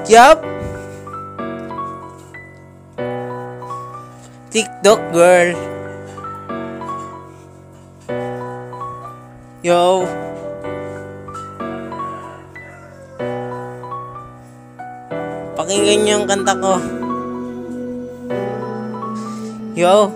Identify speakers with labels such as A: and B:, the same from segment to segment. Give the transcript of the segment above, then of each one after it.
A: Yup. TikTok girl. Yo. Pakinggan niyo yung kanta ko. Yo.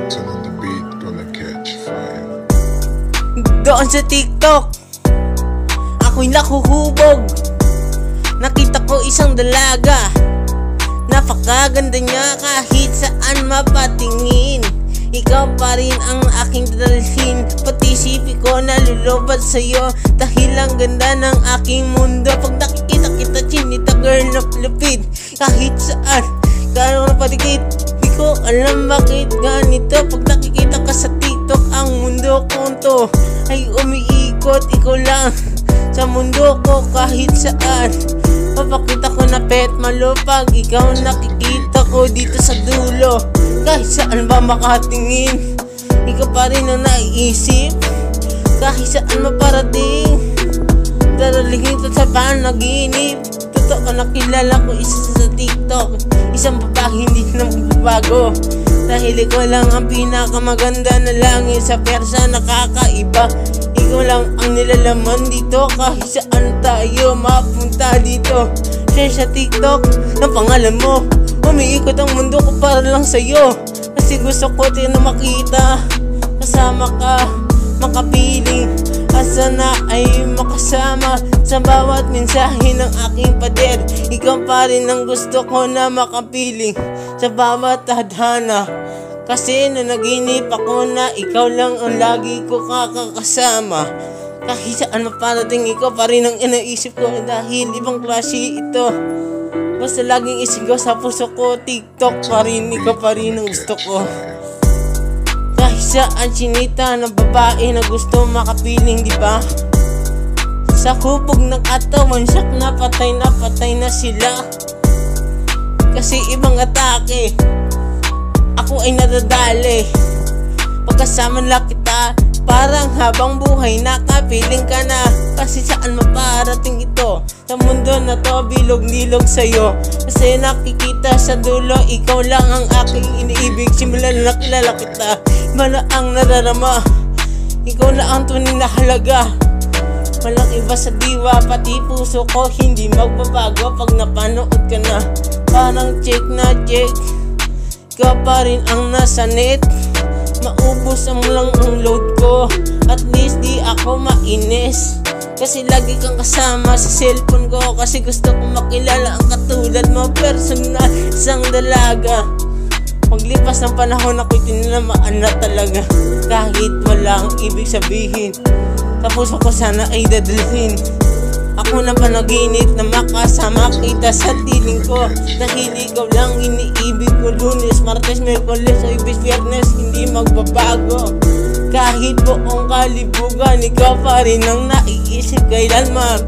B: On the beat, gonna catch fire.
A: Doon sa TikTok, ako'y nakuhubog. Nakita ko isang dalaga, napakaganda niya kahit saan mapatingin. Ikaw pa rin ang aking dadalhin, pati sipi ko nalulobad sa'yo dahil ang ganda ng aking mundo. Pag nakikita kita, chinita girl na lupid, kahit saan gano'n na paligid. Di ko alam bakit ganito. Pag nakikita ka sa TikTok, ang mundo ko to ay umiikot. Ikaw lang sa mundo ko kahit saan. Papakita ko na pet malupag, ikaw nakikita ko dito sa dulo. Kahit saan ba makatingin, ikaw pa rin ang naiisip. Kahit saan maparating, daralingin ito sa panaginip. Totoo nakilala ko isa sa TikTok, isang babae hindi na magbabago. Dahil ikaw lang ang pinakamaganda na langit sa persa nakakaiba. Ikaw lang ang nilalaman dito, kahit saan tayo mapunta dito. Share sa TikTok ng pangalan mo, umiikot ang mundo ko para lang sa'yo. Kasi gusto ko din na makita, kasama ka, makapiling. Asa na ay makasama sa bawat mensahe ng aking pader. Ikaw pa rin ang gusto ko na makapiling sa bawat tadhana. Kasi nanaginip ako na ikaw lang ang lagi ko kakakasama. Kahit saan maparating, ikaw pa rin ang inaisip ko dahil ibang klase ito. Basta laging isigaw sa puso ko, TikTok pa rin, ikaw pa rin ang gusto ko. Kahit saan chinita ng babae na gusto makapiling, di ba? Sa hubog ng katawan, siyak na patay na sila. Kasi ibang atake, ako ay nadadali. Pagkasama lang kita, parang habang buhay nakapiling ka na. Kasi saan maparating ito, sa mundo na to bilog-nilog sa'yo. Kasi nakikita sa dulo, ikaw lang ang aking iniibig. Simulan na kilala kita, iba na ang nadarama. Ikaw na ang tunay na halaga. Walang iba sa diwa, pati puso ko hindi magbabago pag napanood ka na. Parang check na check, ikaw pa rin ang nasa net. Maubos ang lang ang load ko, at least di ako mainis. Kasi lagi kang kasama sa cellphone ko. Kasi gusto ko makilala ang katulad mo, personal, isang dalaga. Paglipas ng panahon ako'y tinamaan na talaga. Kahit walang ibig sabihin, sa puso ko sana ay dadalhin. Ako na panaginip na makasama kita sa tiling ko. Dahil ikaw lang iniibig ko. Lunes, Martes, Miyerkules, Huwebes, Biyernes, hindi magbabago. Kahit buong kalibugan, ikaw pa rin ang naiisip kailanman.